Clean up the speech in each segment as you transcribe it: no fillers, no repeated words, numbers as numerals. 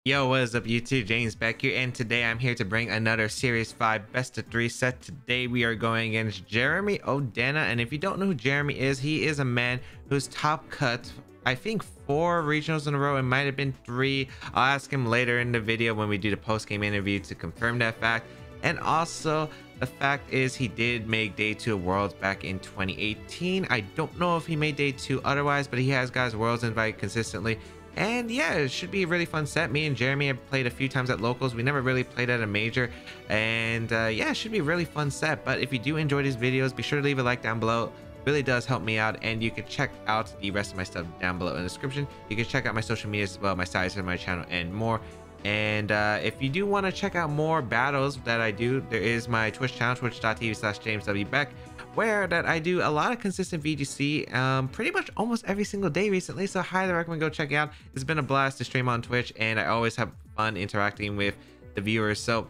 Yo, what is up YouTube? James Baek here, and today I'm here to bring another Series 5 Best of 3 set. Today we are going against Jeremy Odena, and if you don't know who Jeremy is, he is a man who's top cut, I think 4 regionals in a row. It might have been 3. I'll ask him later in the video when we do the post-game interview to confirm that fact. And also, the fact is he did make Day 2 of Worlds back in 2018. I don't know if he made Day 2 otherwise, but he has guys Worlds invite consistently. And yeah, it should be a really fun set. Me and Jeremy have played a few times at locals. We never really played at a major. And yeah, it should be a really fun set. But if you do enjoy these videos, be sure to leave a like down below. It really does help me out. And you can check out the rest of my stuff down below in the description. You can check out my social media as well, my sites and my channel and more. And if you do want to check out more battles that I do, there is my Twitch channel, twitch.tv/JamesWBeck, where that I do a lot of consistent VGC pretty much almost every single day recently. So highly recommend go check it out. It's been a blast to stream on Twitch, and I always have fun interacting with the viewers. So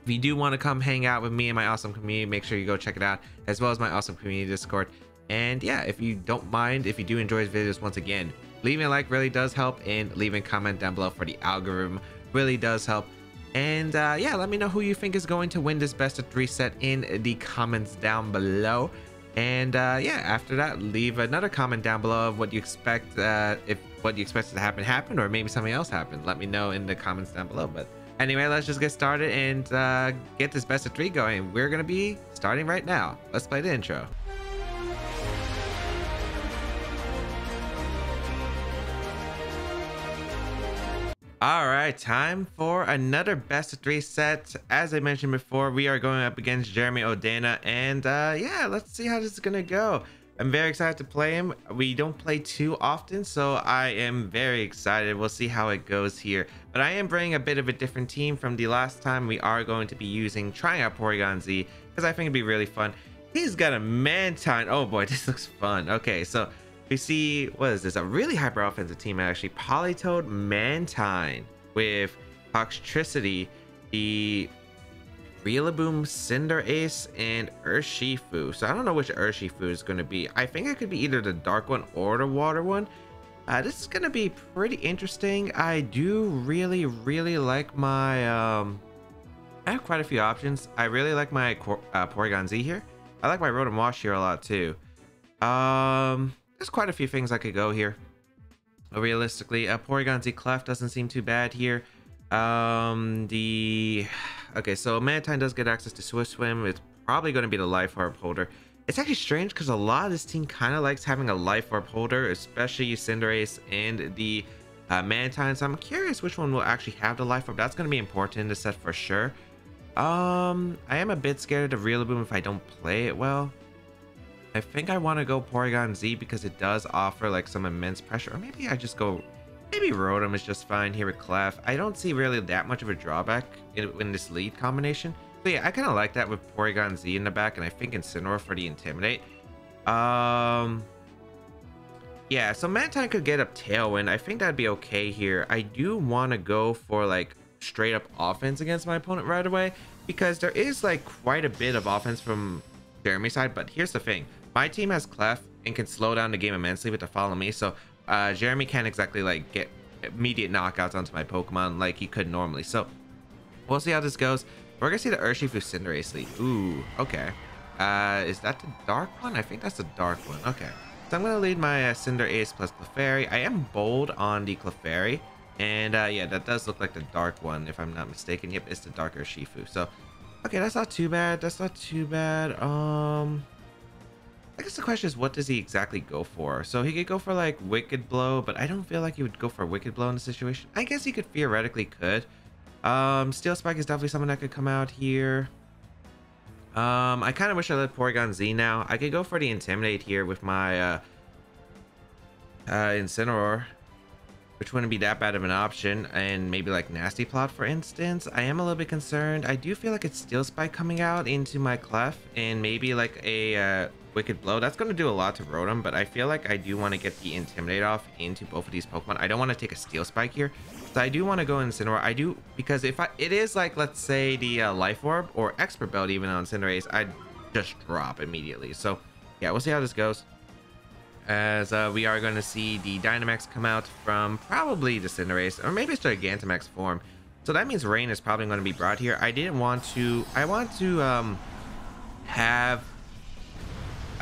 if you do want to come hang out with me and my awesome community, make sure you go check it out, as well as my awesome community Discord. And yeah, if you don't mind, if you do enjoy his videos, once again, leaving a like really does help, and leaving a comment down below for the algorithm really does help. And yeah, let me know who you think is going to win this best of 3 set in the comments down below. And yeah, after that, leave another comment down below of what you expect, if what you expect to happen happened, or maybe something else happened. Let me know in the comments down below. But anyway, let's just get started and get this best of 3 going. We're gonna be starting right now. Let's play the intro. All right, time for another best of 3 set. As I mentioned before, we are going up against Jeremy Odena, and yeah, let's see how this is gonna go. I'm very excited to play him. We don't play too often, so I am very excited. We'll see how it goes here. But I am bringing a bit of a different team from the last time. We are going to be trying out Porygon-Z, because I think it'd be really fun. He's got a Mantine. Oh boy, this looks fun. Okay, so we see, what is this? A really hyper offensive team, actually. Politoed, Mantine with Toxtricity, the Rillaboom, Cinderace, and Urshifu. So I don't know which Urshifu is going to be. I think it could be either the dark one or the water one. This is going to be pretty interesting. I do really like my... I have quite a few options. I really like my Porygon-Z here. I like my Rotom-Wash here a lot too. There's quite a few things I could go here. Realistically, Porygon-Z Clef doesn't seem too bad here. Okay, so Mantine does get access to Swift Swim. It's probably going to be the Life Orb holder. It's actually strange because a lot of this team kind of likes having a Life Orb holder, especially Cinderace and the Mantine. So I'm curious which one will actually have the Life Orb. That's going to be important in the set for sure. I am a bit scared of Rillaboom if I don't play it well. I think I want to go Porygon-Z because it does offer like some immense pressure. Or maybe I just go... Maybe Rotom is just fine here with Clef. I don't see really that much of a drawback in this lead combination. So yeah, I kind of like that with Porygon-Z in the back. And I think Incineroar for the Intimidate. Yeah, so Mantine could get up Tailwind. I think that'd be okay here. I do want to go for like straight up offense against my opponent right away, because there is like quite a bit of offense from Jeremy's side. But here's the thing. My team has Clef and can slow down the game immensely with the Follow Me, so Jeremy can't exactly like get immediate knockouts onto my Pokemon like he could normally. So we'll see how this goes. We're gonna see the Urshifu Cinderace lead. Ooh, okay. Is that the dark one? I think that's the dark one. Okay, so I'm gonna lead my Cinderace plus Clefairy. I am bold on the Clefairy, and yeah, that does look like the dark one if I'm not mistaken. Yep, it's the dark Urshifu. So okay, that's not too bad. That's not too bad. I guess the question is, what does he exactly go for? So he could go for like Wicked Blow, but I don't feel like he would go for Wicked Blow in this situation. I guess he could theoretically could. Steel Spike is definitely something that could come out here. I kind of wish I let Porygon-Z now. I could go for the Intimidate here with my Incineroar, which wouldn't be that bad of an option, and maybe like Nasty Plot for instance. I am a little bit concerned. I do feel like it's Steel Spike coming out into my Clef, and maybe like a Wicked Blow. That's going to do a lot to Rotom, but I feel like I do want to get the Intimidate off into both of these Pokemon. I don't want to take a Steel Spike here, so I do want to go Incineroar. I do, because if it is like, let's say the Life Orb or Expert Belt even on Cinderace, I'd just drop immediately. So yeah, we'll see how this goes. as we are going to see the Dynamax come out from probably the Cinderace, or maybe it's Gigantamax form. So that means Rain is probably going to be brought here. I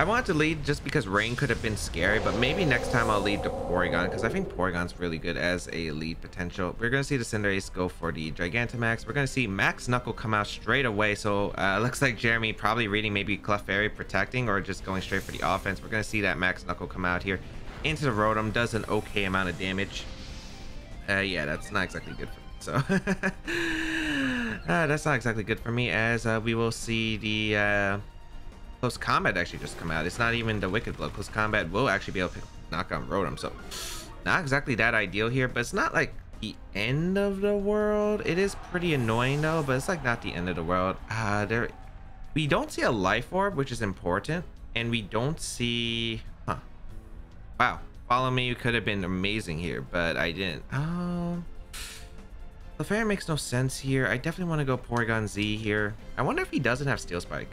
want to lead just because Rain could have been scary, but maybe next time I'll lead the Porygon, because I think Porygon's really good as a lead potential. We're going to see the Cinderace go for the Gigantamax. We're going to see Max Knuckle come out straight away. So looks like Jeremy probably reading maybe Clefairy protecting or just going straight for the offense. We're going to see that Max Knuckle come out here into the Rotom. Does an okay amount of damage. Yeah, that's not exactly good for me. So that's not exactly good for me, as we will see the Close Combat actually just come out. It's not even the Wicked Blow. Close Combat will actually be able to knock out Rotom. So not exactly that ideal here, but it's not like the end of the world. It is pretty annoying though, but it's like not the end of the world. We don't see a Life Orb, which is important, and we don't see... Wow. Follow Me could have been amazing here, but I didn't. Clefairy makes no sense here. I definitely want to go Porygon-Z here. I wonder if he doesn't have Steel Spike.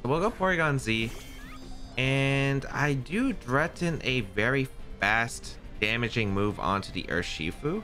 So we'll go Porygon-Z. And I do threaten a very fast damaging move onto the Urshifu.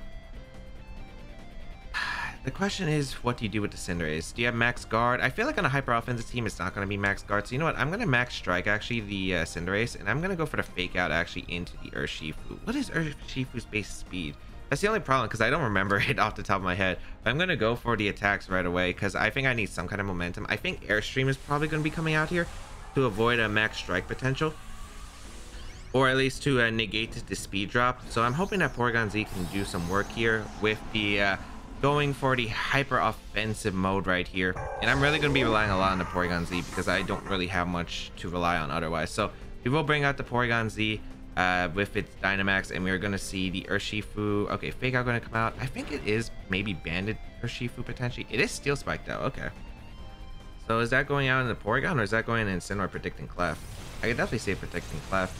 The question is, what do you do with the Cinderace? Do you have Max Guard? I feel like on a hyper offensive team, it's not going to be Max Guard. So you know what? I'm going to Max Strike actually the Cinderace, and I'm going to go for the Fake Out actually into the Urshifu. What is Urshifu's base speed? That's the only problem, because I don't remember it off the top of my head. But I'm going to go for the attacks right away, because I think I need some kind of momentum. I think Airstream is probably going to be coming out here to avoid a Max Strike potential, or at least to negate the speed drop. So I'm hoping that Porygon-Z can do some work here with the going for the hyper offensive mode right here. And I'm really going to be relying a lot on the Porygon-Z, because I don't really have much to rely on otherwise. So we will bring out the Porygon-Z with its Dynamax, and we're going to see the Urshifu. Okay, Fake Out going to come out. I think it is maybe Banded Urshifu potentially. It is Steel Spike though. Okay. So is that going out in the Porygon, or is that going in Incineroar predicting Clef? I could definitely say predicting Clef.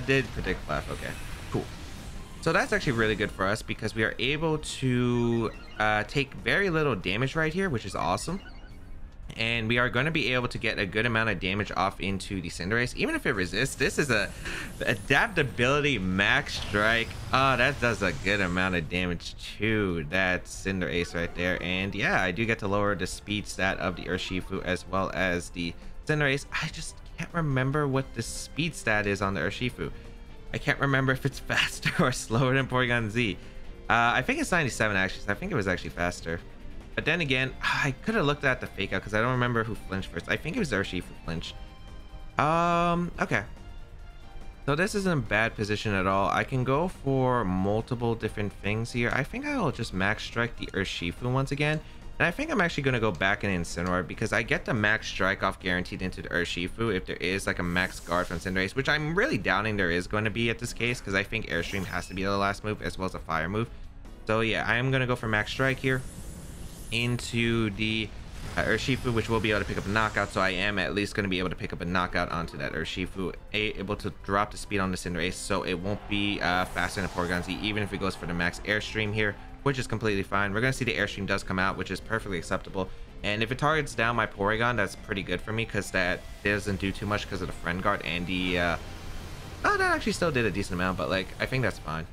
Did predict Clef. Okay, cool. So that's actually really good for us, because we are able to take very little damage right here, which is awesome. And we are going to be able to get a good amount of damage off into the Cinderace, even if it resists. This is a adaptability Max Strike. Oh, that does a good amount of damage to that Cinderace right there. And yeah, I do get to lower the speed stat of the Urshifu as well as the Cinderace. I just can't remember what the speed stat is on the Urshifu. I can't remember if it's faster or slower than Porygon-Z. I think it's 97 actually, so I think it was actually faster. But then again, I could have looked at the Fake Out, because I don't remember who flinched first. I think it was Urshifu flinched. Okay. So this isn't a bad position at all. I can go for multiple different things here. I think I will just Max Strike the Urshifu once again. And I think I'm actually going to go back in Incineroar, because I get the Max Strike off guaranteed into the Urshifu if there is like a Max Guard from Cinderace, which I'm really doubting there is going to be at this case, because I think Airstream has to be the last move as well as a Fire move. So yeah, I am going to go for Max Strike here into the Urshifu, which will be able to pick up a knockout. So I am at least going to be able to pick up a knockout onto that Urshifu, able to drop the speed on the Cinderace, so it won't be faster than a Porygon-Z, even if it goes for the Max Airstream here, which is completely fine. We're going to see the Airstream does come out, which is perfectly acceptable. And if it targets down my Porygon, that's pretty good for me, because that doesn't do too much because of the Friend Guard and the oh, that actually still did a decent amount, but like I think that's fine.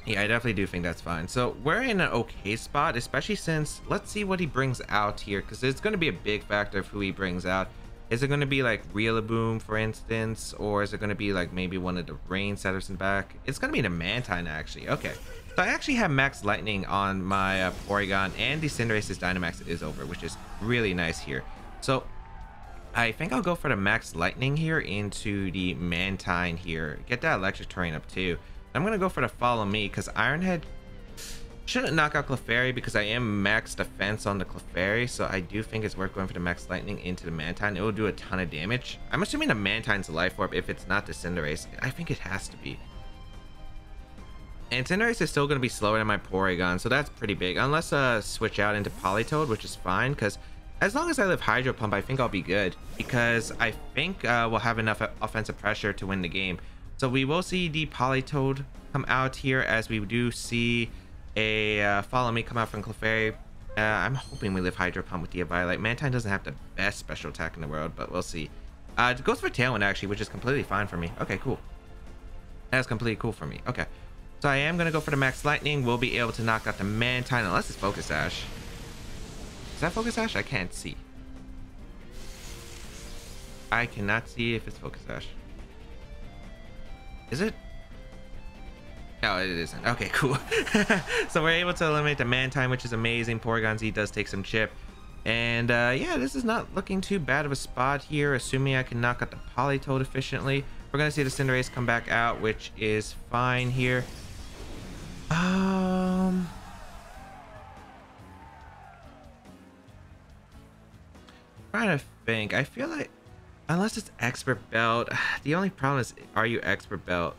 Yeah, I definitely do think that's fine. So we're in an okay spot, especially since, let's see what he brings out here, because it's going to be a big factor of who he brings out. Is it going to be like Rillaboom, for instance, or is it going to be like maybe one of the Rain setters in back? It's going to be the Mantine actually. Okay, so I actually have Max Lightning on my Porygon, and the Cinderace's Dynamax is over, which is really nice here. So I think I'll go for the Max Lightning here into the Mantine here. Get that Electric Terrain up too. I'm going to go for the Follow Me, because Iron Head shouldn't knock out Clefairy, because I am max defense on the Clefairy. So I do think it's worth going for the Max Lightning into the Mantine. It will do a ton of damage. I'm assuming the Mantine's a Life Orb if it's not the Cinderace. I think it has to be. And Cinderace is still going to be slower than my Porygon, so that's pretty big. Unless switch out into Politoed, which is fine, because as long as I live Hydro Pump, I think I'll be good, because I think we'll have enough offensive pressure to win the game. So we will see the Politoed come out here, as we do see a Follow Me come out from Clefairy. I'm hoping we live Hydro Pump with the Violet. Mantine doesn't have the best special attack in the world, but we'll see. It goes for Tailwind actually, which is completely fine for me. Okay, cool. That's completely cool for me. Okay. So I am going to go for the Max Lightning. We'll be able to knock out the Mantine unless it's Focus Sash. Is that Focus Sash? I can't see. I cannot see if it's Focus Sash. Is it? No, it isn't. Okay, cool. So we're able to eliminate the Mantine, which is amazing. Porygon-Z does take some chip. And yeah, this is not looking too bad of a spot here, assuming I can knock out the Politoed efficiently. We're going to see the Cinderace come back out, which is fine here. Trying to think. I feel like unless it's Expert Belt, the only problem is, are you Expert Belt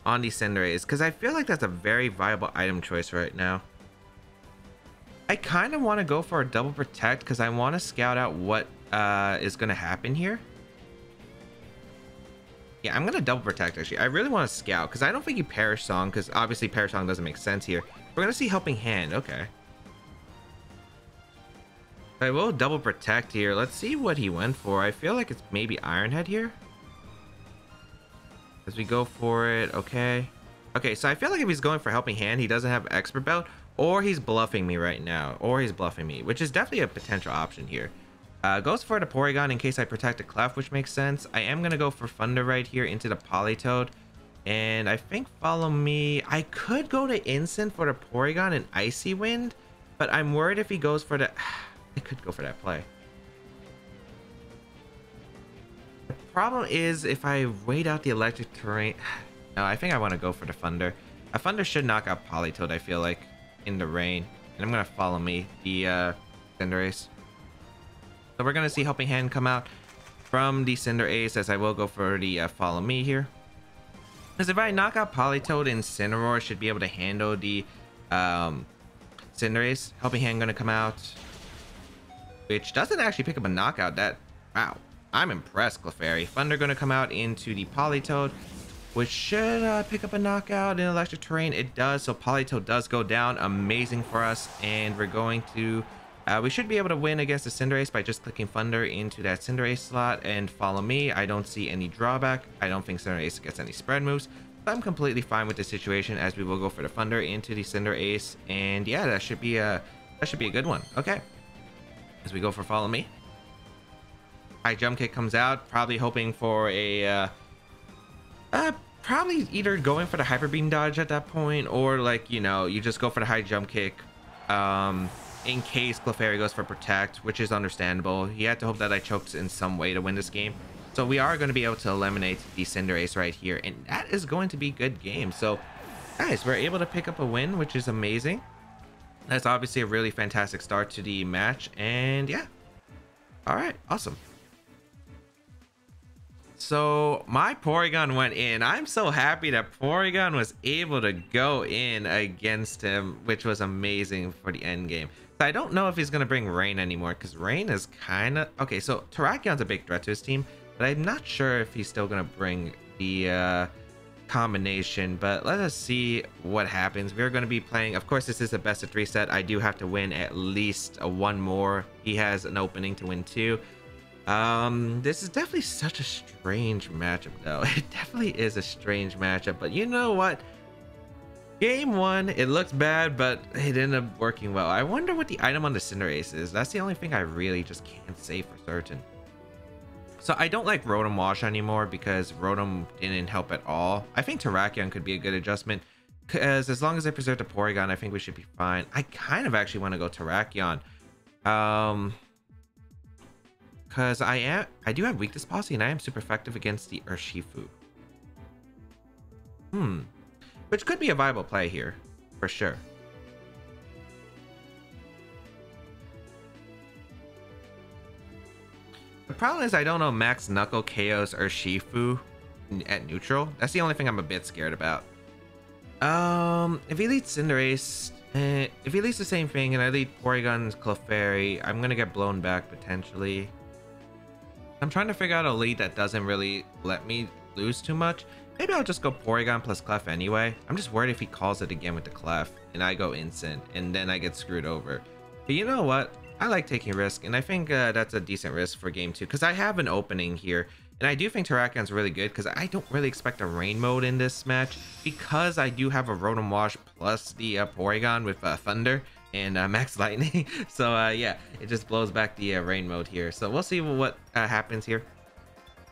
on the Cinderace? Because I feel like that's a very viable item choice right now. I kind of want to go for a Double Protect because I want to scout out what is going to happen here. Yeah, I'm going to Double Protect actually. I really want to scout because I don't think you Perish Song, because obviously Perish Song doesn't make sense here. We're going to see Helping Hand. Okay. I will Double Protect here. Let's see what he went for. I feel like it's maybe Iron Head here. As we go for it. Okay. Okay, so I feel like if he's going for Helping Hand, he doesn't have Expert Belt, or he's bluffing me right now, or he's bluffing me, which is definitely a potential option here. Goes for the Porygon in case I protect a Clef, which makes sense. I am going to go for Thunder right here into the Politoed. And I think Follow Me. I could go to Instant for the Porygon and Icy Wind, but I'm worried if he goes for the... I could go for that play. The problem is if I wait out the Electric Terrain... No, I think I want to go for the Thunder. A Thunder should knock out Politoed, I feel like, in the rain. And I'm going to Follow Me, the Cinderace. So we're going to see Helping Hand come out from the Cinderace, as I will go for the Follow Me here. Because if I knock out Politoed, Incineroar should be able to handle the Cinderace. Helping Hand going to come out, which doesn't actually pick up a knockout. Wow, I'm impressed, Clefairy. Thunder going to come out into the Politoed, which should pick up a knockout in Electric Terrain. It does, so Politoed does go down. Amazing for us, and we're going to... we should be able to win against the Cinderace by just clicking Thunder into that Cinderace slot and Follow Me. I don't see any drawback. I don't think Cinderace gets any spread moves. So I'm completely fine with the situation, as we will go for the Thunder into the Cinderace. And yeah, that should be a good one. Okay. As we go for Follow Me. High Jump Kick comes out, probably hoping for a probably either going for the Hyper Beam dodge at that point, or like, you know, you just go for the High Jump Kick. In case Clefairy goes for Protect, which is understandable. He had to hope that I choked in some way to win this game. So we are going to be able to eliminate the Cinderace right here, and that is going to be a good game. So guys, we're able to pick up a win, which is amazing. That's obviously a really fantastic start to the match, and yeah. All right, awesome. So my Porygon went in. I'm so happy that Porygon was able to go in against him, which was amazing for the end game. So I don't know if he's going to bring Rain anymore, because Rain is kind of... Okay, so Terrakion's a big threat to his team, but I'm not sure if he's still going to bring the combination. But let us see what happens. We're going to be playing... Of course, this is a best of 3 set. I do have to win at least one more. He has an opening to win 2. This is definitely such a strange matchup, though. It definitely is a strange matchup, but you know what? Game 1, it looks bad, but it ended up working well. I wonder what the item on the Cinderace is. That's the only thing I really just can't say for certain. So I don't like Rotom-Wash anymore because Rotom didn't help at all. I think Terrakion could be a good adjustment, because as long as I preserve the Porygon, I think we should be fine. I kind of actually want to go Terrakion. Because I do have Weakness Policy, and I am super effective against the Urshifu. Which could be a viable play here, for sure. The problem is I don't know Max Knuckle KOs Urshifu at neutral. That's the only thing I'm a bit scared about. If he leads Cinderace, if he leads the same thing and I lead Porygon's Clefairy, I'm gonna get blown back potentially. I'm trying to figure out a lead that doesn't really let me lose too much. Maybe I'll just go Porygon plus Clef anyway. I'm just worried if he calls it again with the Clef and I go Instant and then I get screwed over. But you know what? I like taking risk, and I think that's a decent risk for game 2 because I have an opening here. And I do think Terrakion's really good because I don't really expect a rain mode in this match because I do have a Rotom-Wash plus the Porygon with Thunder and Max Lightning. So yeah, it just blows back the rain mode here. So we'll see what happens here,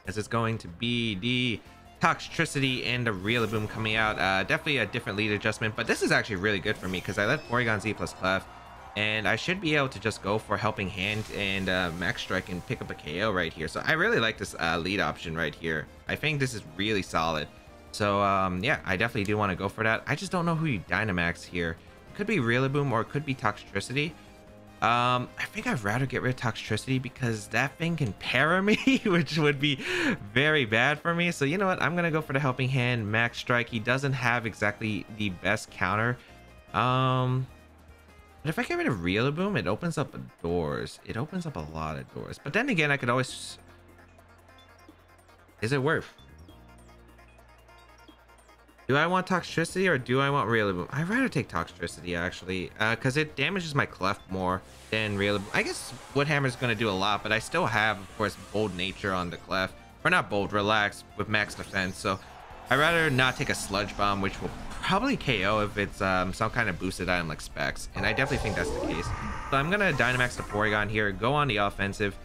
as it's going to be the Toxtricity and the Rillaboom coming out. Definitely a different lead adjustment, but this is actually really good for me because I let Porygon-Z plus Clef, and I should be able to just go for Helping Hand and Max Strike and pick up a KO right here. So I really like this lead option right here. I think this is really solid. So yeah, I definitely do want to go for that. I just don't know who you Dynamax here. It could be Rillaboom or it could be Toxtricity. I think I'd rather get rid of Toxtricity because that thing can para me, which would be very bad for me. So you know what? I'm gonna go for the Helping Hand, Max Strike. He doesn't have exactly the best counter. But if I get rid of Rillaboom, it opens up doors. It opens up a lot of doors. But then again, I could always... Is it worth? Do I want Toxtricity or do I want Rillaboom? I'd rather take Toxtricity, actually. Because it damages my Clef more than Rillaboom. I guess Woodhammer's going to do a lot, but I still have, of course, Bold Nature on the Clef. Or not Bold, Relax with Max Defense. So I'd rather not take a Sludge Bomb, which will probably KO if it's some kind of boosted item like Specs, and I definitely think that's the case. So I'm gonna Dynamax the Porygon here, go on the offensive.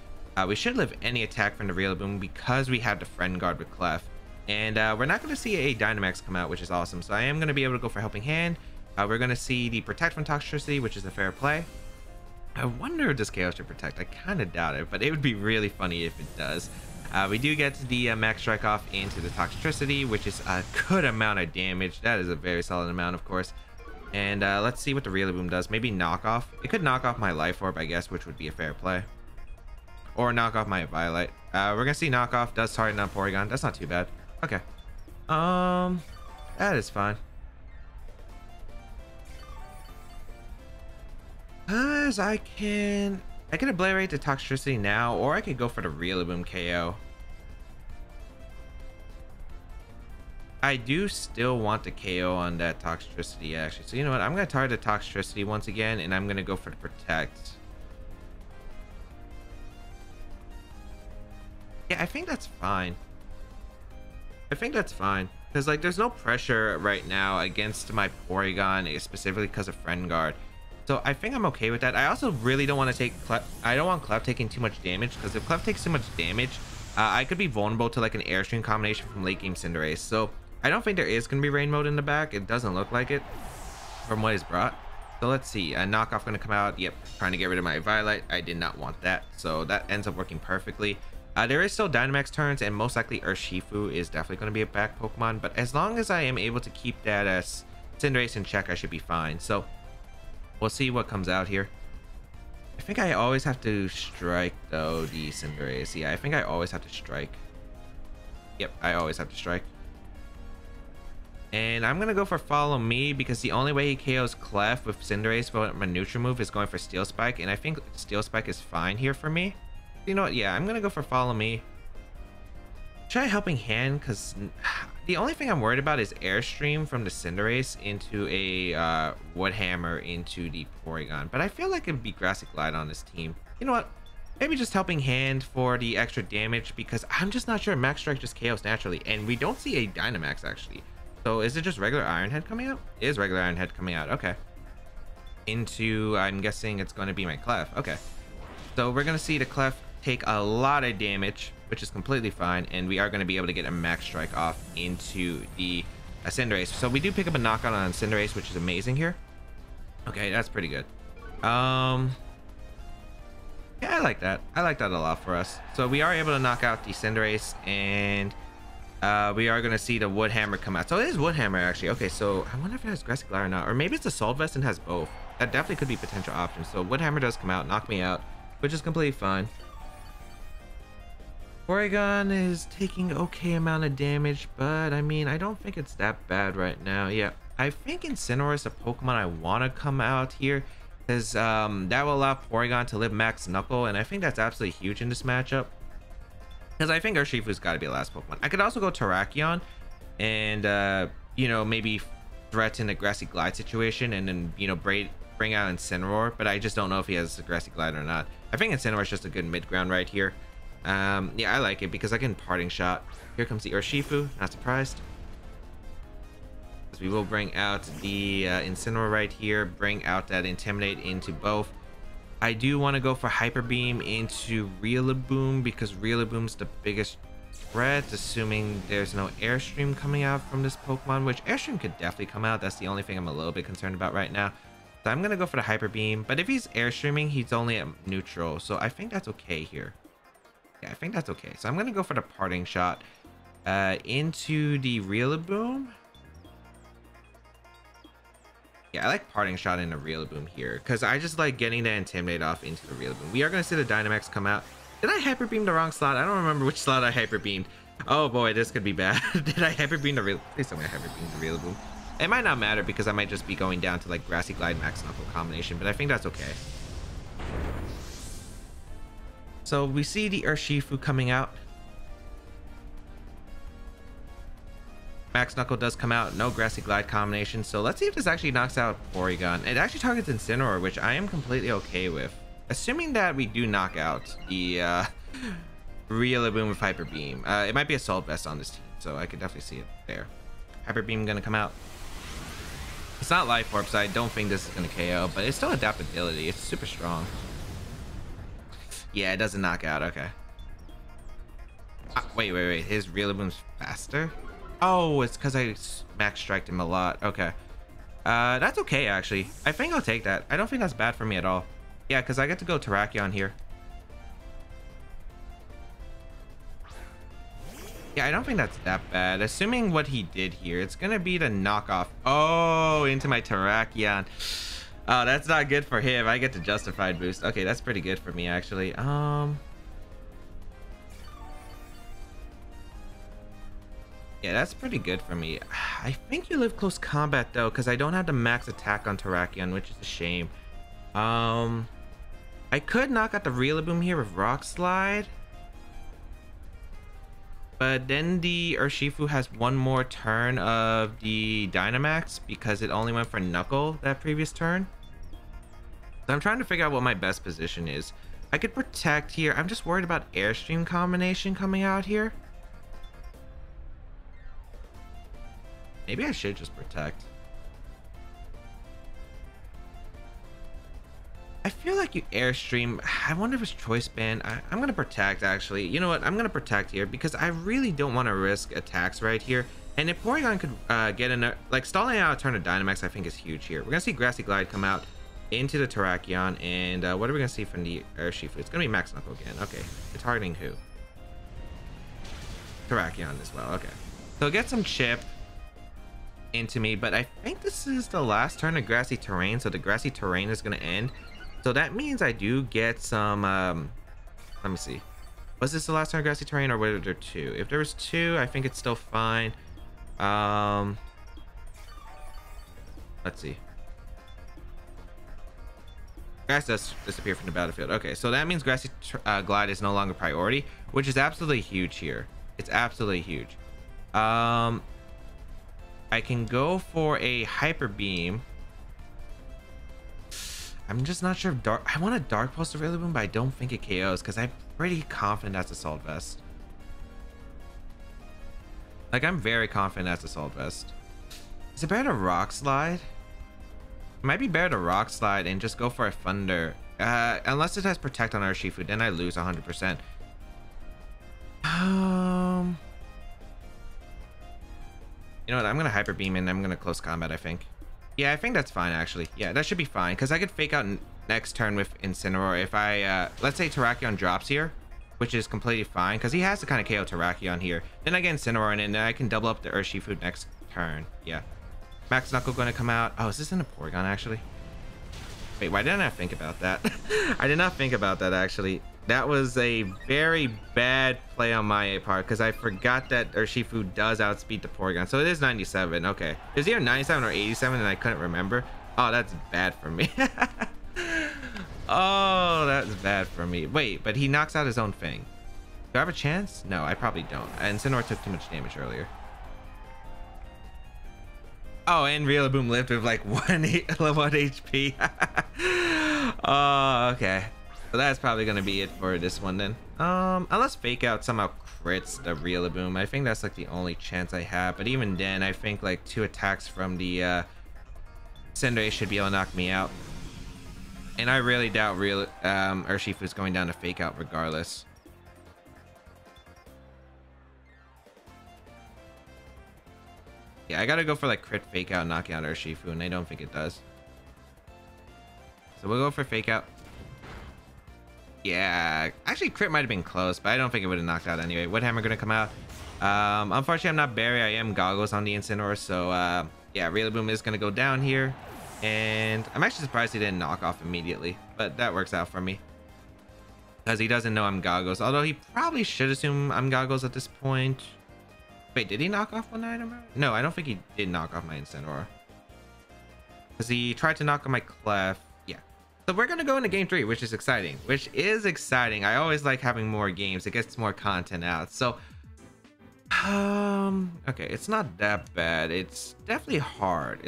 We should live any attack from the Rillaboom because we have the Friend Guard with Clef, and we're not gonna see a Dynamax come out, which is awesome. So I am gonna be able to go for Helping Hand. We're gonna see the Protect from Toxtricity, which is a fair play. I wonder if this KO should Protect. I kind of doubt it, but it would be really funny if it does. We do get the Max Strike off into the Toxtricity, which is a good amount of damage. That is a very solid amount, of course. And let's see what the Rillaboom does. Maybe knock off. It could knock off my Life Orb, I guess, which would be a fair play. Or knock off my Violet. We're going to see knock off. Does target on Porygon. That's not too bad. Okay. That is fine. Because I can Obliterate the Toxtricity now, or I could go for the Rillaboom KO. I do still want the KO on that Toxtricity, actually. So you know what? I'm going to target the Toxtricity once again, and I'm going to go for the Protect. Yeah, I think that's fine. I think that's fine. Because, like, there's no pressure right now against my Porygon, specifically because of Friend Guard. So I think I'm okay with that. I also really don't want to take Clef. I don't want Clef taking too much damage, because if Clef takes too much damage, I could be vulnerable to like an Airstream combination from late game Cinderace. So I don't think there is going to be rain mode in the back. It doesn't look like it from what is brought. So let's see. A knockoff going to come out. Yep, trying to get rid of my Violet. I did not want that. So that ends up working perfectly. There is still Dynamax turns, and most likely Urshifu is definitely going to be a back Pokemon. But as long as I am able to keep that as Cinderace in check, I should be fine. So we'll see what comes out here. I think I always have to strike, though, the Cinderace. Yeah, I think I always have to strike. Yep, I always have to strike. And I'm going to go for Follow Me, because the only way he KOs Clef with Cinderace with my neutral move is going for Steel Spike. And I think Steel Spike is fine here for me. You know what? Yeah, I'm going to go for Follow Me. Try Helping Hand, because the only thing I'm worried about is Airstream from the Cinderace into a Woodhammer into the Porygon. But I feel like it'd be Grassy Glide on this team. You know what? Maybe just Helping Hand for the extra damage, because I'm just not sure Max Strike just KOs naturally. And we don't see a Dynamax, actually. So is it just regular Iron Head coming out? It is regular Iron Head coming out. Okay. Into, I'm guessing it's going to be my Clef. Okay. So we're going to see the Clef take a lot of damage, which is completely fine, and we are going to be able to get a Max Strike off into the Cinderace. So we do pick up a knockout on Cinderace, which is amazing here. Okay, that's pretty good. Yeah, I like that. I like that a lot for us. So we are able to knock out the Cinderace, and we are going to see the Woodhammer come out. So it is Woodhammer, actually. Okay, so I wonder if it has Grassy Glide or not, or maybe it's a Assault Vest and has both. That definitely could be potential options. So Woodhammer does come out, knock me out, which is completely fine. Porygon is taking okay amount of damage, but I mean, I don't think it's that bad right now. Yeah, I think Incineroar is a Pokemon I want to come out here, because that will allow Porygon to live Max Knuckle, and I think that's absolutely huge in this matchup, because I think Urshifu's got to be the last Pokemon. I could also go Terrakion and you know, maybe threaten a Grassy Glide situation, and then, you know, bring out Incineroar, but I just don't know if he has a Grassy Glide or not. I think Incineroar is just a good mid ground right here. Yeah, I like it because I can Parting Shot. Here comes the Urshifu, not surprised. We will bring out the Incineroar right here, bring out that Intimidate into both. I do want to go for Hyper Beam into Rillaboom because Rillaboom's the biggest threat, assuming there's no Airstream coming out from this Pokemon, which Airstream could definitely come out. That's the only thing I'm a little bit concerned about right now. So I'm going to go for the Hyper Beam, but if he's Airstreaming, he's only at neutral, so I think that's okay here. Yeah, I think that's okay. So I'm going to go for the Parting Shot into the Rillaboom. Yeah, I like Parting Shot in the Rillaboom here because I just like getting the Intimidate off into the Rillaboom. We are going to see the Dynamax come out. Did I Hyper Beam the wrong slot? I don't remember which slot I Hyper Beamed. Oh boy, this could be bad. Did I Hyper Beam the Rillaboom? Please tell me I Hyper Beam the Rillaboom. It might not matter because I might just be going down to like Grassy Glide Max Knuckle combination, but I think that's okay. So we see the Urshifu coming out. Max Knuckle does come out, no Grassy Glide combination. So let's see if this actually knocks out Porygon. It actually targets Incineroar, which I am completely okay with. Assuming that we do knock out the Rillaboom with Hyper Beam. It might be Assault Vest on this team, so I could definitely see it there. Hyper Beam gonna come out. It's not Life Orb, so I don't think this is gonna KO, but it's still adaptability. It's super strong. Yeah, it doesn't knock out. Okay. Wait. His Rillaboom's faster? Oh, it's because I max striked him a lot. Okay. That's okay, actually. I think I'll take that. I don't think that's bad for me at all. Yeah, because I get to go Terrakion here. Yeah, I don't think that's that bad. Assuming what he did here, it's going to be the knockoff. Oh, into my Terrakion. Oh, that's not good for him. I get the Justified boost. Okay, that's pretty good for me, actually. Yeah, that's pretty good for me. I think you live close combat though, because I don't have the max attack on Terrakion, which is a shame. I could knock out the Rillaboom here with Rock Slide, but then the Urshifu has one more turn of the Dynamax because it only went for Knuckle that previous turn. So I'm trying to figure out what my best position is. I could protect here. I'm just worried about Airstream combination coming out here. Maybe I should just protect. I feel like you Airstream. I wonder if it's Choice Band. I'm going to protect, actually. You know what? I'm going to protect here because I really don't want to risk attacks right here. And if Porygon could get in, like stalling out a turn of Dynamax, I think is huge here. We're going to see Grassy Glide come out into the Terrakion. And what are we going to see from the Urshifu? It's going to be Max Knuckle again. Okay. It's targeting who? Terrakion as well. Okay. So get some chip into me, but I think this is the last turn of Grassy Terrain, so the Grassy Terrain is going to end. So that means I do get some let me see, was this the last turn of Grassy Terrain or were there two? If there was two, I think it's still fine. Let's see. Grass does disappear from the battlefield. Okay, so that means Grassy Glide is no longer priority, which is absolutely huge here. It's absolutely huge. I can go for a Hyper Beam. I'm just not sure if I want a Dark Pulse to Rillaboom, but I don't think it KOs because I'm pretty confident that's Assault Vest. Like, I'm very confident that's Assault Vest. Is it better to Rock Slide? It might be better to Rock Slide and just go for a Thunder. Unless it has Protect on Urshifu, then I lose 100%. You know what? I'm going to Hyper Beam and I'm going to Close Combat, I think. Yeah, I think that's fine, actually. Yeah, that should be fine. Because I could fake out next turn with Incineroar if I... let's say Terrakion drops here, which is completely fine. Because he has to kind of KO Terrakion here. Then I get Incineroar in, and then I can double up the Urshifu next turn. Yeah. Max Knuckle going to come out. Oh, is this in a Porygon, actually? Wait, why didn't I think about that? I did not think about that, actually. That was a very bad play on my part because I forgot that Urshifu does outspeed the Porygon. So it is 97. Okay. It was either 97 or 87 and I couldn't remember. Oh, that's bad for me. Oh, that's bad for me. Wait, but he knocks out his own thing. Do I have a chance? No, I probably don't. And Incineroar took too much damage earlier. Oh, and Rillaboom lived with like 1 HP. Oh, okay. So that's probably gonna be it for this one then. Unless Fake Out somehow crits the Rillaboom. I think that's like the only chance I have. But even then, I think like 2 attacks from the Cinderace should be able to knock me out. And I really doubt Urshifu is going down to Fake Out regardless. Yeah, I gotta go for like crit Fake Out, knocking out Urshifu, and I don't think it does. So we'll go for Fake Out. Yeah, actually crit might have been close, but I don't think it would have knocked out anyway. Wood Hammer gonna come out. Unfortunately, I'm not Barry. I am Goggles on the Incineroar, so yeah, Rillaboom is gonna go down here. And I'm actually surprised he didn't knock off immediately, but that works out for me. Because he doesn't know I'm Goggles, although he probably should assume I'm Goggles at this point. Wait, did he knock off one item? No, I don't think he did knock off my Incineroar. Because he tried to knock on my Clef. Yeah. So we're going to go into game 3, which is exciting. I always like having more games. It gets more content out. So, okay, it's not that bad. It's definitely hard.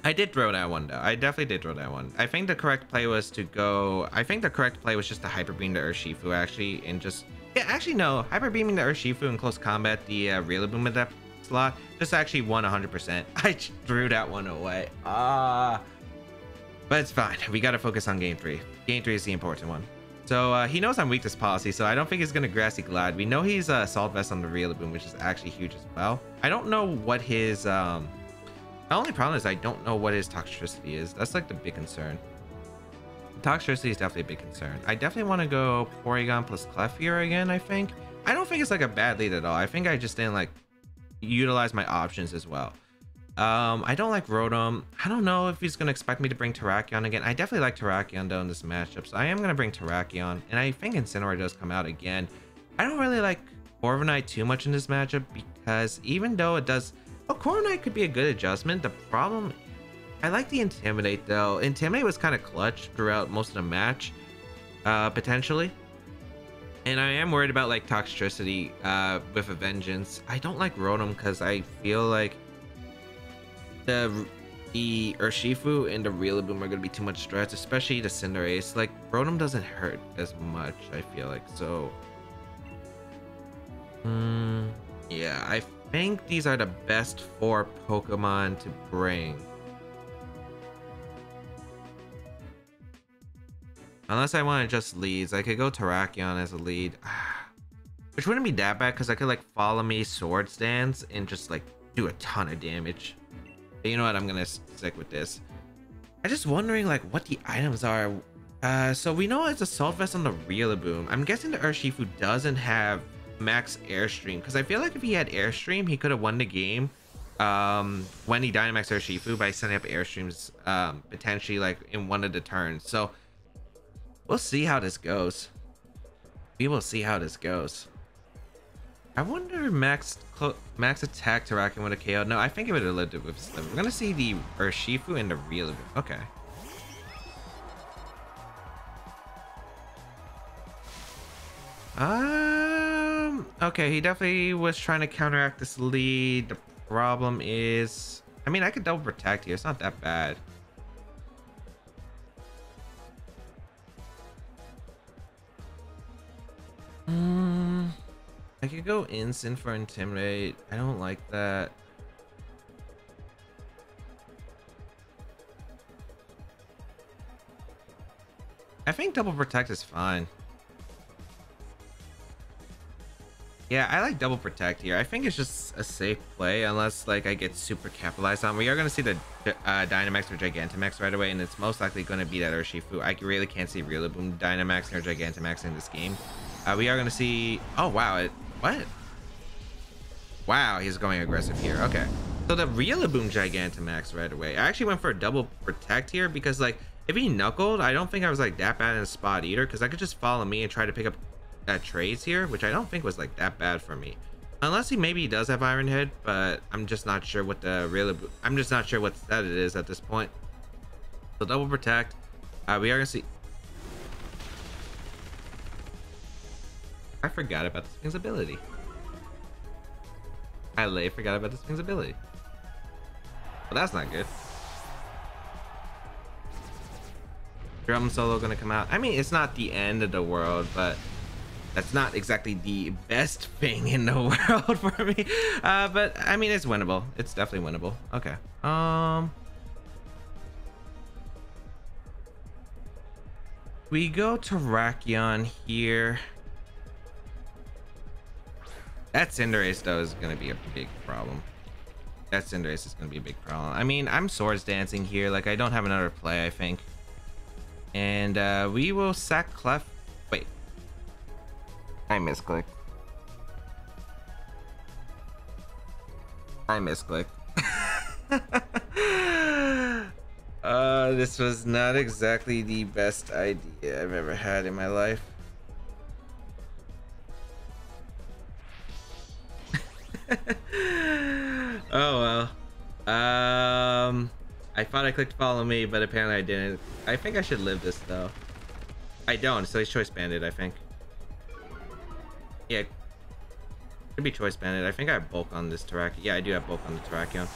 I did throw that one though. I definitely did throw that one. I think the correct play was to go... I think the correct play was just to Hyper Beam the Urshifu actually, and just... Yeah, actually no. Hyper Beaming the Urshifu in close combat, the Rillaboom at that slot, just actually won 100%. I threw that one away. But it's fine. We gotta focus on game 3. Game 3 is the important one. So he knows I'm weak to Policy, so I don't think he's gonna Grassy Glide. We know he's Salt Vest on the Rillaboom, which is actually huge as well. I don't know what his... The only problem is I don't know what his Toxtricity is. That's like the big concern. Toxtricity is definitely a big concern. I definitely want to go Porygon plus Clef here again, I think. I don't think it's like a bad lead at all. I think I just didn't like utilize my options as well. I don't like Rotom. I don't know if he's going to expect me to bring Terrakion again. I definitely like Terrakion though in this matchup. So I am going to bring Terrakion. And I think Incineroar does come out again. I don't really like Corviknight too much in this matchup because even though it does... Oh, Corviknight could be a good adjustment. The problem... I like the Intimidate though. Intimidate was kind of clutch throughout most of the match, potentially. And I am worried about like Toxtricity with a Vengeance. I don't like Rotom because I feel like the Urshifu and the Rillaboom are going to be too much stress, especially the Cinderace. Like Rotom doesn't hurt as much, I feel like. So yeah, I think these are the best 4 Pokemon to bring. Unless I want to just leads. I could go Terrakion as a lead. Which wouldn't be that bad because I could like follow me Swords Dance and just like do a ton of damage. But you know what? I'm going to stick with this. I'm just wondering like what the items are. So we know it's a Salt Vest on the Rillaboom. I'm guessing the Urshifu doesn't have max Airstream because I feel like if he had Airstream, he could have won the game when he Dynamax Urshifu by setting up Airstreams potentially like in one of the turns. So we'll see how this goes. We will see how this goes. I wonder if max attack Terrakion would have KO'd. No, I think it would have lived it with Slim. We're gonna see the Urshifu and the Rillaboom. Okay. Okay, he definitely was trying to counteract this lead. The problem is, I mean, I could double protect here. It's not that bad. I could go Instant for Intimidate. I don't like that. I think double protect is fine. Yeah, I like double protect here. I think it's just a safe play unless like I get super capitalized on. We are going to see the Dynamax or Gigantamax right away, and it's most likely going to be that Urshifu. I really can't see Rillaboom Dynamax or Gigantamax in this game. We are going to see... Oh, wow. What? Wow, he's going aggressive here. Okay. So the Rillaboom Gigantamax right away. I actually went for a double protect here because, like, if he knuckled, I don't think I was, like, that bad in a spot either because I could just follow me and try to pick up trades here, which I don't think was, like, that bad for me. Unless he does have Iron Head, but I'm just not sure what the Rillaboom... I'm just not sure what stat it is at this point. So double protect. We are going to see... I forgot about this thing's ability. I forgot about this thing's ability. Well, that's not good. Drum solo gonna come out. I mean, it's not the end of the world, but that's not exactly the best thing in the world for me. But I mean, it's winnable. It's definitely winnable. Okay. We go to Terrakion here. That Cinderace though is gonna be a big problem. That Cinderace is gonna be a big problem. I mean, I'm Swords Dancing here. Like, I don't have another play, I think. And we will sack Clef. Wait. I misclicked. This was not exactly the best idea I've ever had in my life. Oh well. I thought I clicked follow me, but apparently I didn't. I think I should live this though. I don't, so he's choice banded, I think. Yeah. Could be choice banded. I think I have bulk on this Terrakion. Yeah, I do have bulk on the Terrakion.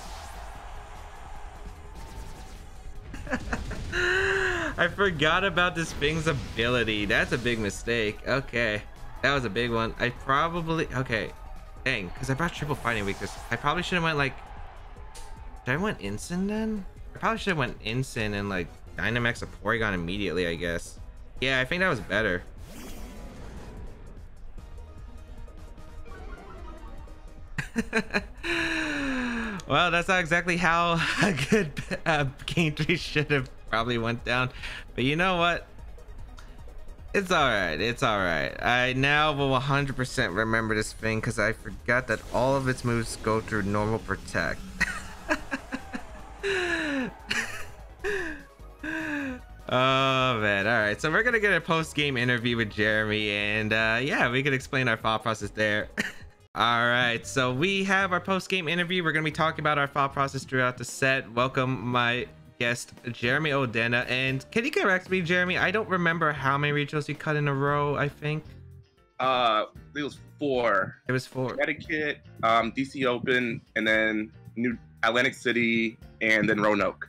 I forgot about this thing's ability. That's a big mistake. Okay. That was a big one. I probably... Okay. Dang, because I brought triple fighting weakness. I probably should have went like... Should I went Incin then? I probably should have went Incin and like Dynamax a Porygon immediately, I guess. Yeah, I think that was better. Well, that's not exactly how a good game 3 should have probably went down, but you know what, it's all right. It's all right. I now will 100% remember this thing because I forgot that all of its moves go through normal protect. Oh man. All right, so we're gonna get a post-game interview with Jeremy, and yeah, we can explain our thought process there. All right, so we have our post-game interview. We're gonna be talking about our thought process throughout the set. Welcome my guest, Jeremy Odena. And can you correct me, Jeremy? I don't remember how many regionals you cut in a row, I think. It was 4. It was 4. Connecticut, DC Open, and then New Atlantic City, and then Roanoke.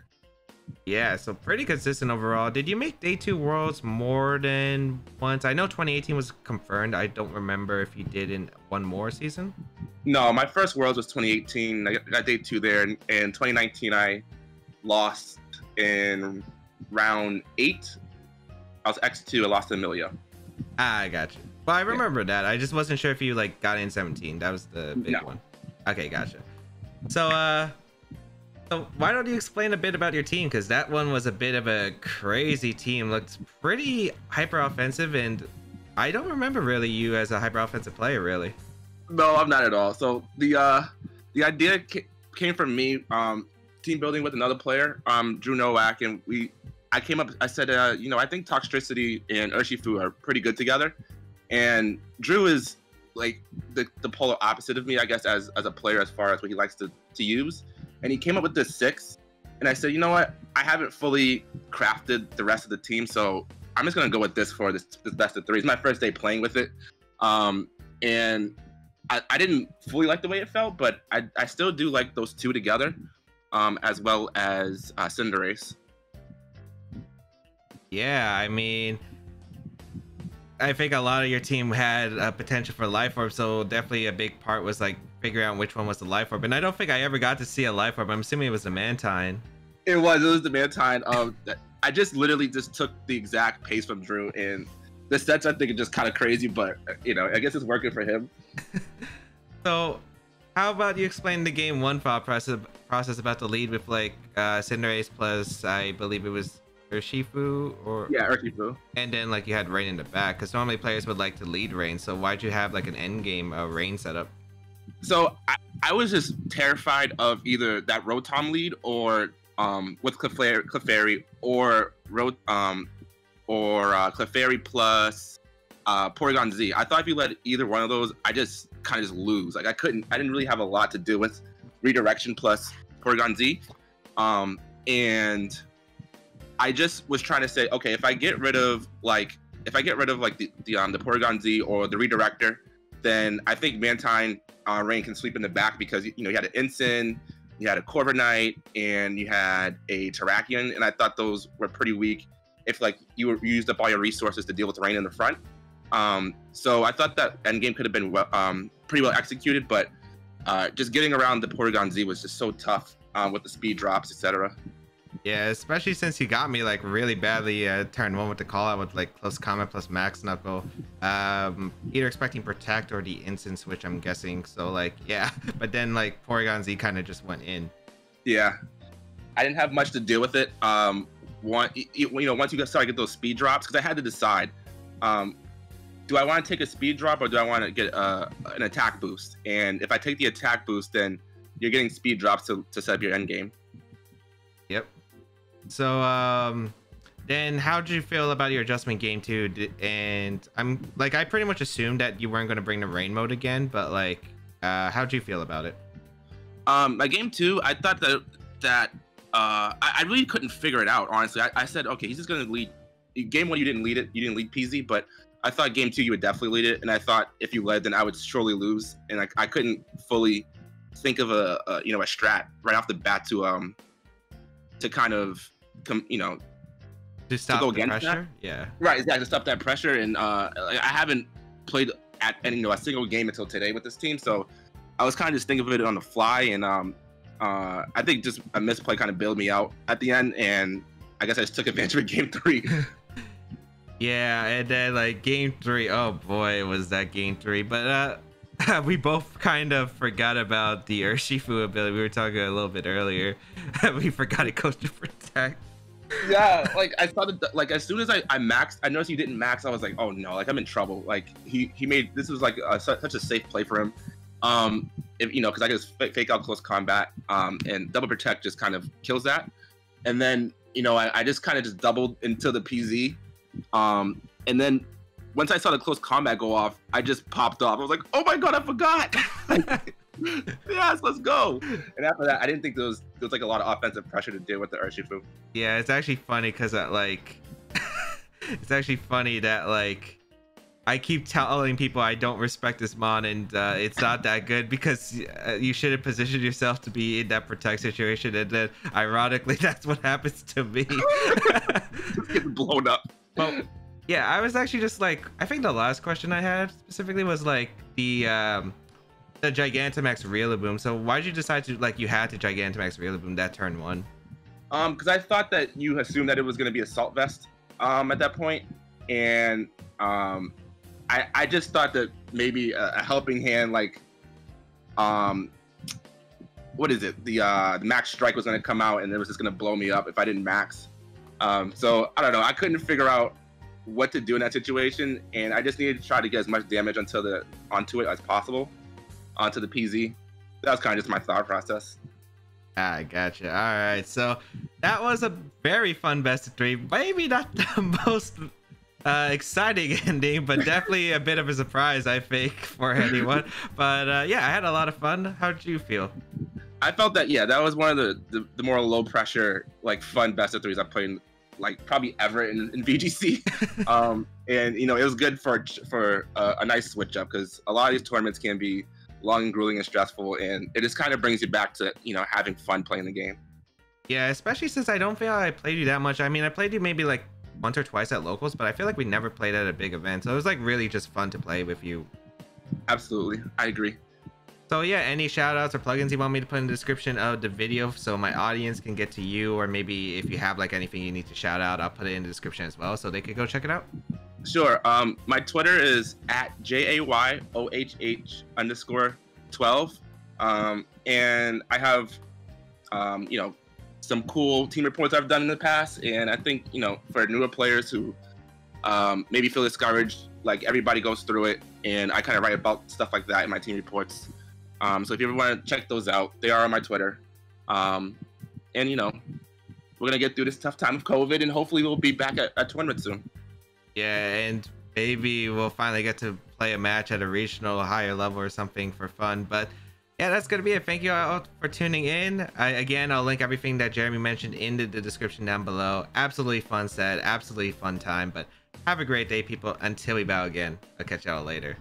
Yeah, so pretty consistent overall. Did you make day 2 worlds more than once? I know 2018 was confirmed. I don't remember if you did in one more season. No, my first worlds was 2018. I got day 2 there, and in 2019 I lost in round 8. I was X2. I lost to Amelia. Ah, I got you. Well, I remember that. I just wasn't sure if you like got in 17. That was the big one. Okay, gotcha. So why don't you explain a bit about your team? Because that one was a bit of a crazy team. Looked pretty hyper offensive, and I don't remember really you as a hyper offensive player, really. No, I'm not at all. So the idea came from me. Team building with another player, Drew Nowak, and I came up. I said, you know, I think Toxtricity and Urshifu are pretty good together, and Drew is like the polar opposite of me, I guess, as a player as far as what he likes to use. And he came up with this 6, and I said, you know what? I haven't fully crafted the rest of the team, so I'm just gonna go with this for this best of 3. It's my first day playing with it, and I didn't fully like the way it felt, but I still do like those 2 together, as well as Cinderace. Yeah, I mean, I think a lot of your team had a potential for Life Orb, so definitely a big part was like figuring out which one was the Life Orb. And I don't think I ever got to see a Life Orb. I'm assuming it was the Mantine. It was the Mantine. I just literally just took the exact pace from Drew, and the sets I think are just kind of crazy, but you know, I guess it's working for him. So how about you explain the game 1 thought process about the lead with like Cinderace plus, I believe it was Urshifu, or yeah, Urshifu, and then like you had Rain in the back, because normally players would like to lead Rain. So why'd you have like an end game Rain setup? So I was just terrified of either that Rotom lead or with Clefairy or Clefairy plus Porygon-Z. I thought if you let either one of those, I just kind of lose. Like I didn't really have a lot to do with redirection plus Porygon-Z, and I just was trying to say, okay, if I get rid of the Porygon-Z or the redirector, then I think Mantine Rain can sweep in the back, because you know he had an Incin, you had a Corviknight, and you had a Terrakion, and I thought those were pretty weak if like you used up all your resources to deal with rain in the front. So I thought that endgame could have been pretty well executed, but just getting around the Porygon-Z was just so tough with the speed drops, etc. Yeah, especially since you got me like really badly turn 1 with the call out with like close combat plus max knuckle. Either expecting protect or the instant switch, I'm guessing. So like, yeah, but then like Porygon-Z kind of just went in. Yeah, I didn't have much to deal with it. Once you started to get those speed drops, because I had to decide, do I want to take a speed drop or do I want to get an attack boost? And if I take the attack boost, then you're getting speed drops to set up your end game. Yep. So then how did you feel about your adjustment game 2? And I'm like, I pretty much assumed that you weren't going to bring the rain mode again, but like, how'd you feel about it? My game 2, I thought that I really couldn't figure it out, honestly. I said, okay, he's just going to lead. Game 1, you didn't lead it. You didn't lead PZ, but I thought game 2, you would definitely lead it. And I thought if you led, then I would surely lose. And I couldn't fully think of a strat right off the bat to kind of, to stop go the against pressure. that. Yeah. Right, exactly, to stop that pressure. And I haven't played at a single game until today with this team, so I was kind of just thinking of it on the fly. And I think just a misplay kind of bailed me out at the end, and I guess I just took advantage of game 3. Yeah, and then like game 3, oh boy, was that game 3. But we both kind of forgot about the Urshifu ability. We were talking a little bit earlier. We forgot it goes to protect. Yeah, like I thought that, like as soon as I maxed, I noticed you didn't max. I was like, oh no, like I'm in trouble. Like he made this was like such a safe play for him. If because I just fake out close combat, and double protect just kind of kills that. And then I just kind of just doubled into the PZ, and then once I saw the close combat go off, I just popped off. I was like, oh my god, I forgot. Yes, let's go. And after that, I didn't think there was like a lot of offensive pressure to deal with the Urshifu. Yeah, it's actually funny because like it's actually funny that like I keep telling people I don't respect this mon, and it's not that good because you should have positioned yourself to be in that protect situation, and then ironically that's what happens to me. Just getting blown up. Well, yeah, I was actually just like, I think the last question I had specifically was like the Gigantamax Rillaboom. So why did you decide to like you had to Gigantamax Rillaboom that turn 1? Because I thought that you assumed that it was going to be Assault Vest at that point, and I just thought that maybe a helping hand, like what is it, the Max Strike was going to come out and it was just going to blow me up if I didn't max. So I don't know, I couldn't figure out what to do in that situation, and I just needed to try to get as much damage onto it as possible, onto the PZ. That was kind of just my thought process. I gotcha. All right, so that was a very fun best of 3. Maybe not the most exciting ending, but definitely a bit of a surprise, I think, for anyone. But yeah, I had a lot of fun. How did you feel? I felt that, yeah, that was one of the more low pressure, like fun best of 3s I've played like probably ever in VGC. And it was good for a nice switch up, because a lot of these tournaments can be long and grueling and stressful, and it just kind of brings you back to having fun playing the game. Yeah, especially since I don't feel I played you that much. I mean, I played you maybe like once or twice at locals, but I feel like we never played at a big event, so it was like really just fun to play with you. Absolutely, I agree. So yeah, any shout outs or plugins you want me to put in the description of the video so my audience can get to you, or maybe if you have like anything you need to shout out, I'll put it in the description as well so they could go check it out. Sure. My Twitter is at JAYOHH_12. And I have some cool team reports I've done in the past, and I think for newer players who maybe feel discouraged, like everybody goes through it, and I kind of write about stuff like that in my team reports. So if you ever want to check those out, they are on my Twitter. And we're gonna get through this tough time of COVID, and hopefully we'll be back at tournament soon. Yeah, and maybe we'll finally get to play a match at a regional higher level or something for fun. But yeah, that's gonna be it. Thank you all for tuning in. Again, I'll link everything that Jeremy mentioned in the description down below. Absolutely fun set, absolutely fun time. But have a great day, people. Until we bow again, I'll catch y'all later.